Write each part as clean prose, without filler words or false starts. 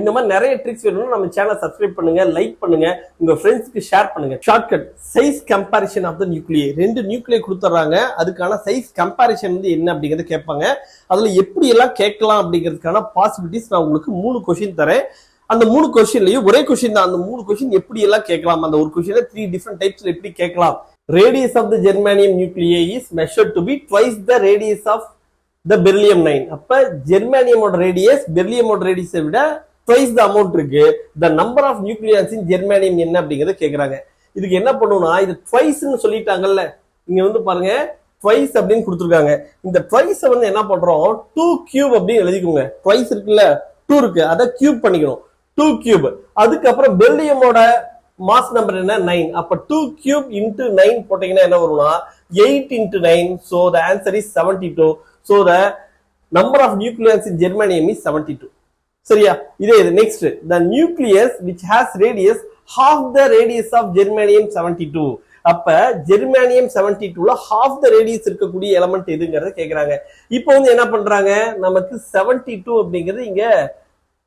இந்த மாதிரி நிறைய ட்ரிக்ஸ் வேணும்னா நம்ம சேனலை சப்ஸ்கிரைப் பண்ணுங்க, லைக் பண்ணுங்க, உங்க ஃப்ரெண்ட்ஸ்க்கு ஷேர் பண்ணுங்க. Shortcut size comparison of the nuclei. 2 nuclei கொடுத்துறாங்க, அதுக்கான சைஸ் கம்பேரிஷன் வந்து என்ன அப்படிங்கறத கேட்பாங்க. அதுல எப்படி எல்லாம் கேட்கலாம் அப்படிங்கிறதுக்கான பாசிபிலிட்டிஸ் நான் உங்களுக்கு 3 கொஸ்டின் தரேன். அந்த 3 கொஸ்டின்லயும் ஒரே கொஸ்டின் தான். அந்த 3 கொஸ்டின் எப்படி எல்லாம் கேட்கலாம், அந்த ஒரு கொஸ்டின்ல 3 டிஃபரெண்ட் டைப்ஸ்ல எப்படி கேட்கலாம். Radius of the germanium nuclei is measured to be twice the radius of the beryllium-9. அப்ப ஜெர்மானியம் ரேடியஸ் பெரிலியம் ரேடியஸை விட twice the amount இருக்கு. The number of nucleons in germanium என்ன அப்படிங்கறத கேக்குறாங்க. இதுக்கு என்ன பண்ணுவோம்னா, இது twice ன்னு சொல்லிட்டாங்கல்ல, இங்க வந்து பாருங்க twice அப்படின்னு கொடுத்துருக்காங்க. இந்த twice வந்து என்ன பண்றோம், 2 cube அப்படின்னு எழுதிக்கோங்க. twice இருக்குல்ல, 2 இருக்கு, அதை கியூப் பண்ணிக்கணும், 2 cube. அதுக்கப்புறம் பெரிலியமோட மாஸ் நம்பர் என்ன, 9. அப்ப 2 cube into 9 போட்டீங்கன்னா என்ன வரும்னா 8 into 9. So the answer is 72. So the number of nucleons in germanium is 72. சரியா? இதே இது next. The nucleus which has radius half the radius of germanium 72. அப்ப ஜெர்மானியம் 72ல half the radius இருக்கக்கூடிய எலிமெண்ட் எதுங்கறத கேக்குறாங்க. இப்போ வந்து என்ன பண்றாங்க, நமக்கு 72 அப்படிங்கிறது இங்க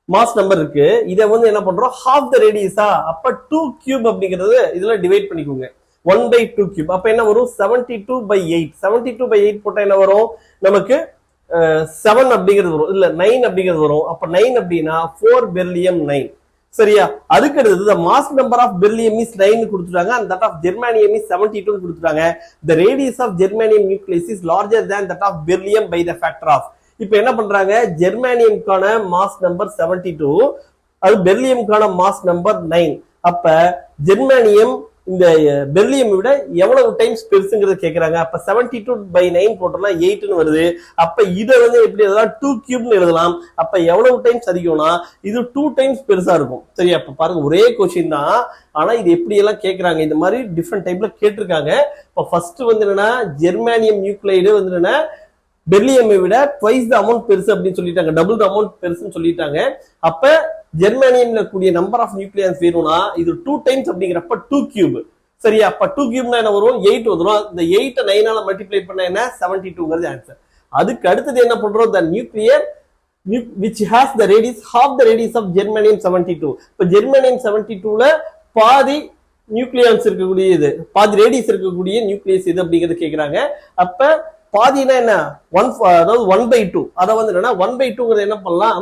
மாஸ் நம்பர் இருக்கு. இதை வந்து என்ன பண்றோம், half the radius-ஆ, அப்ப 2 cube அப்படிங்கிறது இதுல டிவைட் பண்ணிக்கோங்க, 1/2 cube. அப்ப என்ன வரும், 72/8. 72/8 போட்டா என்ன வரும், நமக்கு 7 அப்படிங்கிறது வரும், இல்ல 9 அப்படிங்கிறது வரும். அப்ப 9 அப்படின்னா 4 beryllium 9. சரியா? அதுக்கு அடுத்தது the mass number of beryllium is 9 கொடுத்துட்டாங்க, and that of germanium is 72 கொடுத்துட்டாங்க. The radius of germanium nucleus is larger than that of beryllium by the factor of. இப்ப என்ன பண்றாங்க, ஜெர்மானியம்கான மாஸ் நம்பர் 72, அது பெரிலியம்கான மாஸ் நம்பர் 9. அப்ப ஜெர்மானியம் இந்த பெரிலியம் விட எவ்வளவு டைம்ஸ் பெருசுங்கிறது கேக்குறாங்க. அப்ப 72/9 போட்டோம்னா 8ன்னு வருது. அப்ப இதை வந்து எப்படி எழுதலாம், 2 cube எழுதலாம். அப்ப எவ்வளவு டைம்ஸ் அதிகம்னா இது 2 டைம்ஸ் பெருசா இருக்கும். சரியா? அப்ப பாருங்க, ஒரே கொஸ்டின் தான், ஆனா இது எப்படி எல்லாம் கேக்குறாங்க, இந்த மாதிரி டிஃப்ரெண்ட் டைப்ல கேட்டிருக்காங்க. இப்ப ஃபர்ஸ்ட் வந்து என்னன்னா, ஜெர்மானியம் நியூக்ளைடு வந்து என்னன்னா பெரிலியமை விட twice the amount பெருசு அப்படின்னு சொல்லிட்டாங்க, டபுள் த அமௌண்ட் பெருசுன்னு சொல்லிட்டாங்க. அப்ப ஜெர்மானியம்ல கூடிய நம்பர் ஆஃப் நியூக்ளியன்ஸ் வேணும்னா இது 2 டைம்ஸ் அப்படிங்கிறப்ப 2 cube. சரியா? அப்ப 2 cube என்ன வரும், 8 வந்துடும். இந்த 8 9ஆல மல்டிப்ளை பண்ண என்ன, 72ங்கிறது ஆன்சர். அதுக்கு அடுத்தது என்ன பண்றோம், the nuclear which has the radius half the radius of germanium 72. இப்ப ஜெர்மானியம் 72ல பாதி நியூக்ளியன்ஸ் இருக்கக்கூடிய இது, பாதி ரேடியஸ் இருக்கக்கூடிய நியூக்ளியஸ் இது அப்படிங்கிறது கேக்குறாங்க. அப்ப பாதினா என்ன, அதாவது 1/2. அதை வந்து என்னன்னா 1/2ங்கிறது என்ன பண்ணலாம்,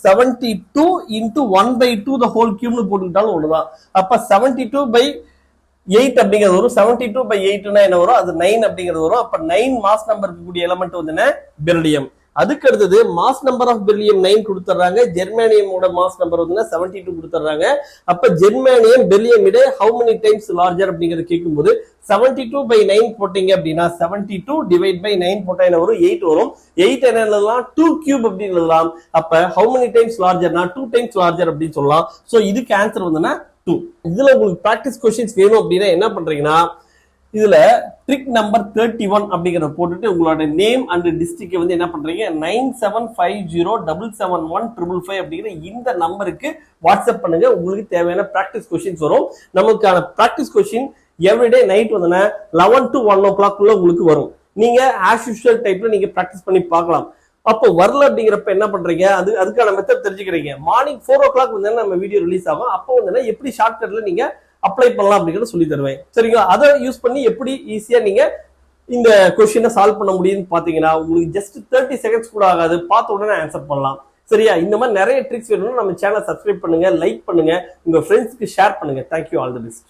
72 into 1/2 the whole cube போட்டுக்கிட்டாலும் ஒண்ணுதான். அப்ப 72/8 அப்படிங்கிறது வரும். 72/8னா என்ன வரும், அது 9 அப்படிங்கிறது வரும். அப்ப 9 மாஸ் நம்பர் இருக்கக்கூடிய எலிமெண்ட் வந்து என்ன, பெரிலியம். அதுக்கு அடுத்தது மாஸ் நம்பர் ஆஃப் பெரிலியம் 9 கொடுத்துறாங்க, ஜெர்மானியமோட மாஸ் நம்பர் வந்து 72 கொடுத்துறாங்க. அப்ப ஜெர்மானியம் பெரிலியம் விட how many times larger அப்படிங்கறது கேட்கும்போது 72/9 போட்டீங்க அப்படின்னா 72/9 போட்டா என்ன வரும், 8 வரும். 8 என்ன எழுதலாம், 2 cube அப்படின்னு எழுதலாம். அப்ப how many times largerனா 2 times larger அப்படின்னு சொல்லலாம். சோ இதுக்கு ஆன்சர் வந்துன்னா 2. இதுல உங்களுக்கு பிராக்டிஸ் கொஸ்டின்ஸ் வேணும் அப்படின்னா என்ன பண்றீங்கன்னா, இதுல ட்ரிக் நம்பர் 31 அப்படிங்கறத போட்டுட்டு உங்களோட நேம் அண்ட் டிஸ்ட்ரிக்ட் வந்து என்ன பண்றீங்க, 9750771555 அப்படிங்கிற இந்த நம்பருக்கு வாட்ஸ்அப் பண்ணுங்க. உங்களுக்கு தேவையான பிராக்டிஸ் கொஸ்டின்ஸ் வரும். நமக்கான பிராக்டிஸ் கொஸ்டின் எவ்ரிடே நைட் வந்து 11 to 1 o'clock உங்களுக்கு வரும். நீங்க ஆஸ் யூஷுவல் டைப்ல நீங்க பிராக்டிஸ் பண்ணி பார்க்கலாம். அப்போ வரல அப்படிங்கிறப்ப என்ன பண்றீங்க, அதுக்கான மெத்தட் தெரிஞ்சுக்கிறீங்க. மார்னிங் 4 o'clock வந்து நம்ம வீடியோ ரிலீஸ் ஆகும். அப்போ வந்து எப்படி ஷார்ட்கட்ல நீங்க அப்ளை பண்ணலாம் அப்படிங்கறத சொல்லி தருவேன். சரிங்களா? அதை யூஸ் பண்ணி எப்படி ஈஸியா நீங்க இந்த கொஸ்டினை சால்வ் பண்ண முடியும்னு பாத்தீங்கன்னா உங்களுக்கு ஜஸ்ட் 30 செகண்ட்ஸ் கூட ஆகாது, பார்த்த உடனே ஆன்சர் பண்ணலாம். சரியா? இந்த மாதிரி நிறைய ட்ரிக்ஸ் வேணும்னா நம்ம சேனலை சப்ஸ்கிரைப் பண்ணுங்க, லைக் பண்ணுங்க, உங்க ஃப்ரெண்ட்ஸ்க்கு ஷேர் பண்ணுங்க. Thank you, all the best.